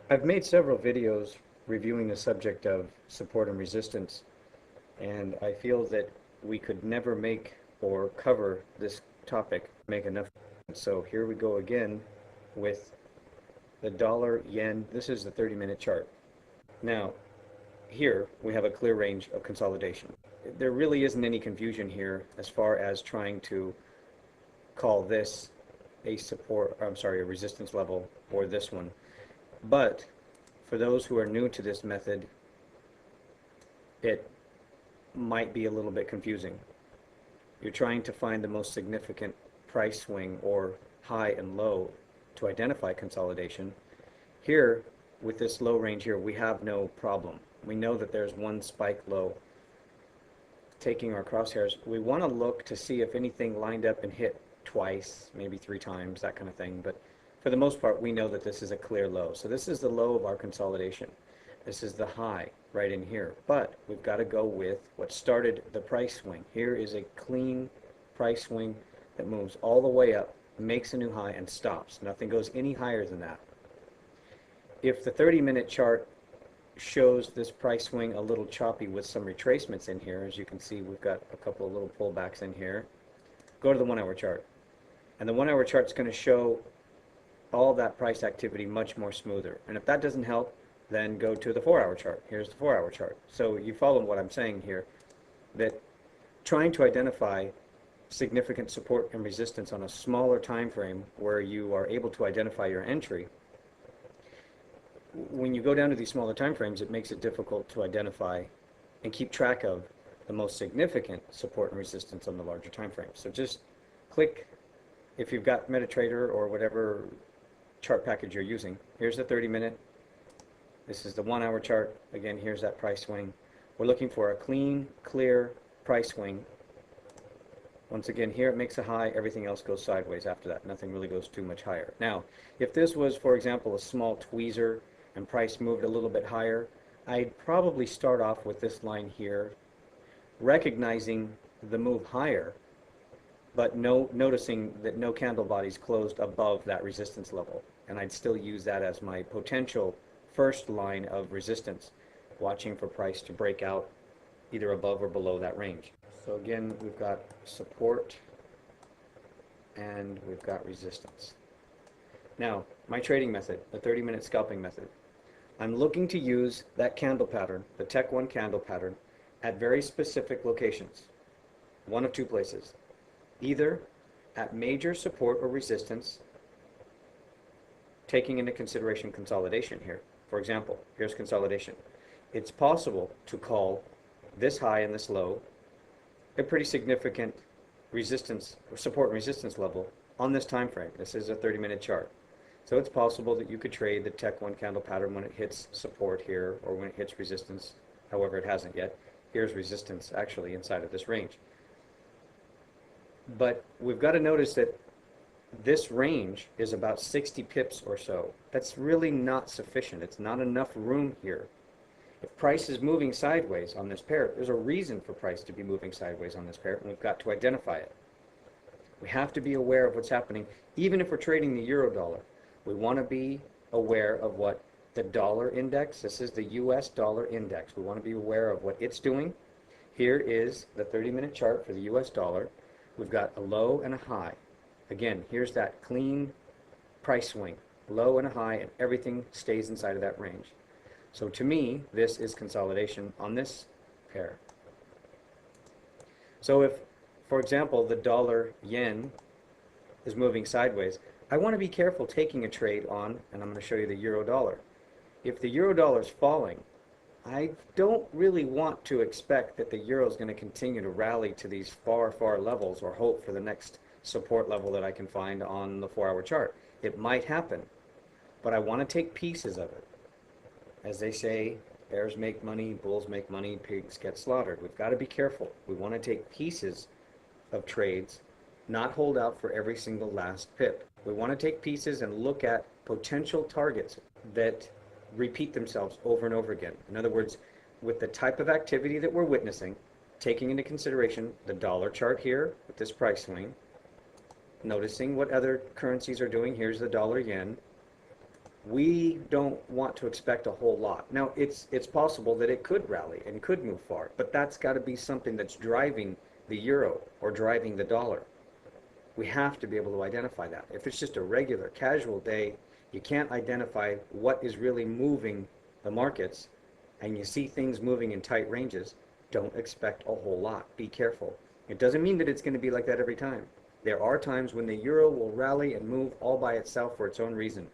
I've made several videos reviewing the subject of support and resistance, and I feel that we could never make or cover this topic, make enough. So here we go again with the dollar yen. This is the 30-minute chart. Now, here we have a clear range of consolidation. There really isn't any confusion here as far as trying to call this a support, I'm sorry, a resistance level, or this one. But for those who are new to this method, it might be a little bit confusing. You're trying to find the most significant price swing or high and low to identify consolidation. Here, with this low range here, we have no problem. We know that there's one spike low. Taking our crosshairs, we want to look to see if anything lined up and hit twice, maybe 3 times, that kind of thing. But for the most part, we know that this is a clear low. So this is the low of our consolidation. This is the high right in here. But we've got to go with what started the price swing. Here is a clean price swing that moves all the way up, makes a new high, and stops. Nothing goes any higher than that. If the 30-minute chart shows this price swing a little choppy with some retracements in here, as you can see, we've got a couple of little pullbacks in here. Go to the 1 hour chart. And the 1 hour chart is going to show all that price activity much more smoother. And if that doesn't help, then go to the 4 hour chart. Here's the 4 hour chart. So you follow what I'm saying here, that trying to identify significant support and resistance on a smaller time frame where you are able to identify your entry, when you go down to these smaller time frames, it makes it difficult to identify and keep track of the most significant support and resistance on the larger time frames. So just click, if you've got MetaTrader or whatever chart package you're using. Here's the 30-minute. This is the 1 hour chart. Again, here's that price swing. We're looking for a clean, clear price swing. Once again, here it makes a high, everything else goes sideways after that. Nothing really goes too much higher. Now, if this was, for example, a small tweezer and price moved a little bit higher, I'd probably start off with this line here, recognizing the move higher, but noticing that no candle bodies closed above that resistance level. And I'd still use that as my potential first line of resistance, watching for price to break out either above or below that range. So again, we've got support and we've got resistance. Now, my trading method, the 30-minute scalping method, I'm looking to use that candle pattern, the Tech 1 candle pattern, at very specific locations. One of two places. Either at major support or resistance, taking into consideration consolidation here. For example, here's consolidation. It's possible to call this high and this low a pretty significant resistance, or support and resistance level on this time frame. This is a 30-minute chart. So it's possible that you could trade the Tech 1 candle pattern when it hits support here or when it hits resistance. However, it hasn't yet. Here's resistance actually inside of this range. But we've got to notice that this range is about 60 pips or so. That's really not sufficient. It's not enough room here. If price is moving sideways on this pair, there's a reason for price to be moving sideways on this pair, and we've got to identify it. We have to be aware of what's happening, even if we're trading the euro dollar. We want to be aware of what the dollar index, this is the US dollar index. We want to be aware of what it's doing. Here is the 30-minute chart for the US dollar. We've got a low and a high. Again, here's that clean price swing, low and a high, and everything stays inside of that range. So to me, this is consolidation on this pair. So if, for example, the dollar yen is moving sideways, I want to be careful taking a trade on, and I'm going to show you the euro dollar. If the euro dollar is falling, I don't really want to expect that the euro is going to continue to rally to these far, far levels or hope for the next support level that I can find on the 4 hour chart. It might happen, but I want to take pieces of it. As they say, bears make money, bulls make money, pigs get slaughtered. We've got to be careful. We want to take pieces of trades, not hold out for every single last pip. We want to take pieces and look at potential targets that repeat themselves over and over again. In other words, with the type of activity that we're witnessing, taking into consideration the dollar chart here with this price swing, noticing what other currencies are doing. Here's the dollar yen. we don't want to expect a whole lot. Now, it's possible that it could rally and could move far, but that's got to be something that's driving the euro or driving the dollar. We have to be able to identify that. If it's just a regular, casual day, you can't identify what is really moving the markets, and you see things moving in tight ranges, don't expect a whole lot. Be careful. It doesn't mean that it's going to be like that every time. There are times when the euro will rally and move all by itself for its own reason,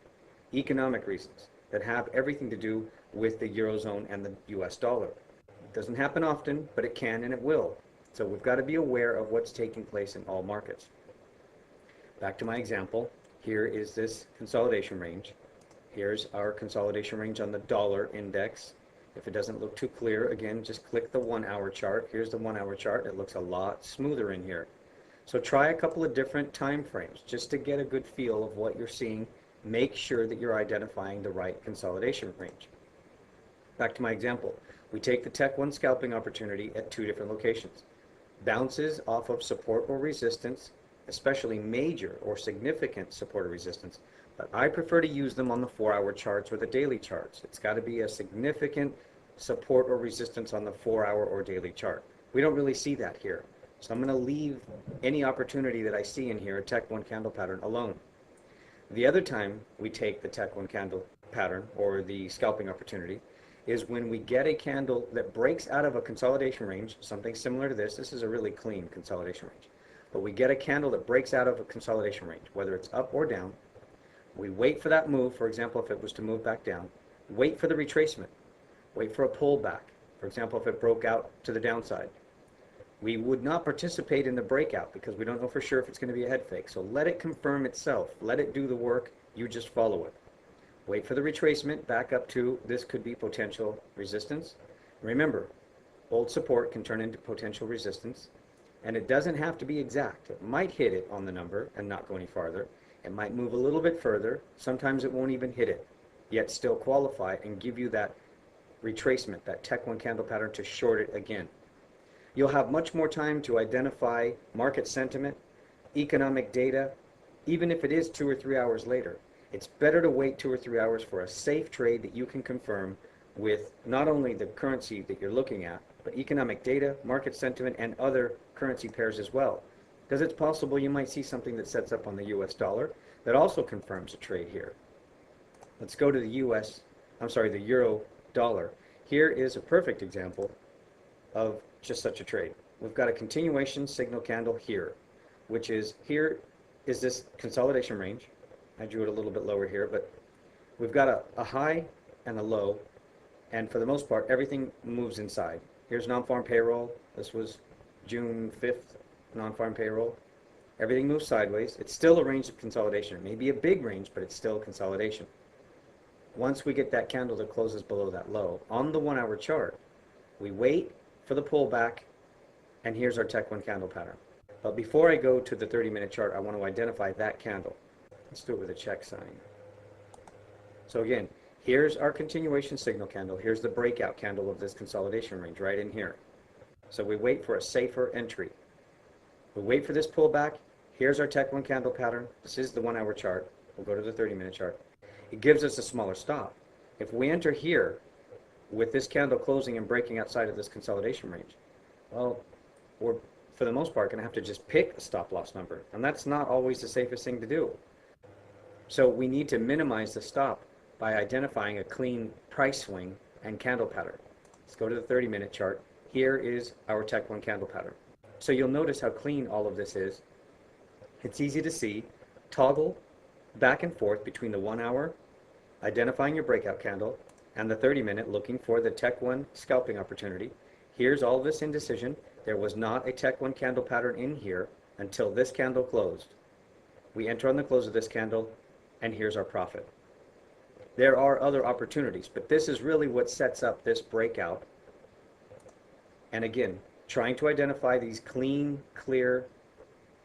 economic reasons that have everything to do with the eurozone and the US dollar. It doesn't happen often, but it can and it will. So we've got to be aware of what's taking place in all markets. Back to my example, here is this consolidation range. Here's our consolidation range on the dollar index. If it doesn't look too clear, again, just click the 1 hour chart. Here's the 1 hour chart. It looks a lot smoother in here. So try a couple of different time frames just to get a good feel of what you're seeing. Make sure that you're identifying the right consolidation range. Back to my example, we take the Tech 1 scalping opportunity at 2 different locations. Bounces off of support or resistance, especially major or significant support or resistance, but I prefer to use them on the 4 hour charts or the daily charts. It's got to be a significant support or resistance on the 4 hour or daily chart. We don't really see that here. So I'm going to leave any opportunity that I see in here, a Tech 1 candle pattern, alone. The other time we take the Tech 1 candle pattern or the scalping opportunity is when we get a candle that breaks out of a consolidation range, something similar to this. This is a really clean consolidation range. But we get a candle that breaks out of a consolidation range, whether it's up or down. We wait for that move, for example, if it was to move back down. Wait for the retracement. Wait for a pullback, for example, if it broke out to the downside. We would not participate in the breakout because we don't know for sure if it's going to be a head fake. So let it confirm itself. Let it do the work. You just follow it. Wait for the retracement back up to, this could be potential resistance. Remember, old support can turn into potential resistance. And it doesn't have to be exact. It might hit it on the number and not go any farther. It might move a little bit further. Sometimes it won't even hit it, yet still qualify and give you that retracement, that Tech 1 candle pattern to short it again. You'll have much more time to identify market sentiment, economic data, even if it is 2 or 3 hours later. It's better to wait 2 or 3 hours for a safe trade that you can confirm with not only the currency that you're looking at, but economic data, market sentiment, and other currency pairs as well. Because it's possible you might see something that sets up on the US dollar that also confirms a trade here. Let's go to the the euro dollar. Here is a perfect example of just such a trade. We've got a continuation signal candle here, which is, here is this consolidation range. I drew it a little bit lower here, but we've got a high and a low, and for the most part, everything moves inside. Here's non-farm payroll. This was June 5th, non-farm payroll. Everything moves sideways. It's still a range of consolidation. It may be a big range, but it's still consolidation. Once we get that candle that closes below that low, on the 1 hour chart, we wait for the pullback, and here's our Tech 1 candle pattern. But before I go to the 30-minute chart, I want to identify that candle. Let's do it with a check sign. So again, here's our continuation signal candle. Here's the breakout candle of this consolidation range right in here. So we wait for a safer entry. We wait for this pullback. Here's our Tech 1 candle pattern. This is the 1 hour chart. We'll go to the 30-minute chart. It gives us a smaller stop. If we enter here with this candle closing and breaking outside of this consolidation range, well, we're for the most part going to have to just pick a stop loss number, and that's not always the safest thing to do. So we need to minimize the stop by identifying a clean price swing and candle pattern. Let's go to the 30-minute chart. Here is our Tech 1 candle pattern. So you'll notice how clean all of this is. It's easy to see. Toggle back and forth between the 1 hour, identifying your breakout candle, and the 30-minute, looking for the Tech 1 scalping opportunity. Here's all of this indecision. There was not a Tech 1 candle pattern in here until this candle closed. We enter on the close of this candle, and here's our profit. There are other opportunities, but this is really what sets up this breakout. And again, trying to identify these clean, clear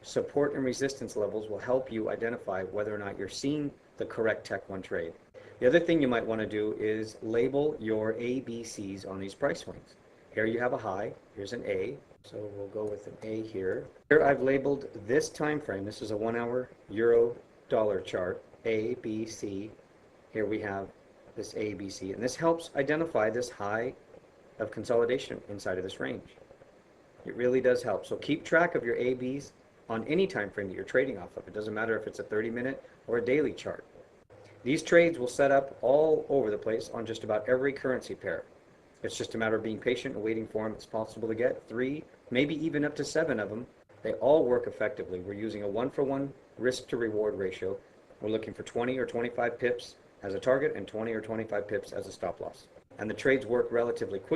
support and resistance levels will help you identify whether or not you're seeing the correct Tech 1 trade. The other thing you might want to do is label your ABCs on these price swings. Here you have a high, here's an A, so we'll go with an A here. Here I've labeled this time frame, this is a 1 hour euro dollar chart, A, B, C. Here we have this A, B, C, and this helps identify this high of consolidation inside of this range. It really does help. So keep track of your A, Bs on any time frame that you're trading off of. It doesn't matter if it's a 30-minute or a daily chart. These trades will set up all over the place on just about every currency pair. It's just a matter of being patient and waiting for them. It's possible to get 3, maybe even up to 7 of them. They all work effectively. We're using a 1-for-1 risk to reward ratio. We're looking for 20 or 25 pips as a target and 20 or 25 pips as a stop loss. And the trades work relatively quick.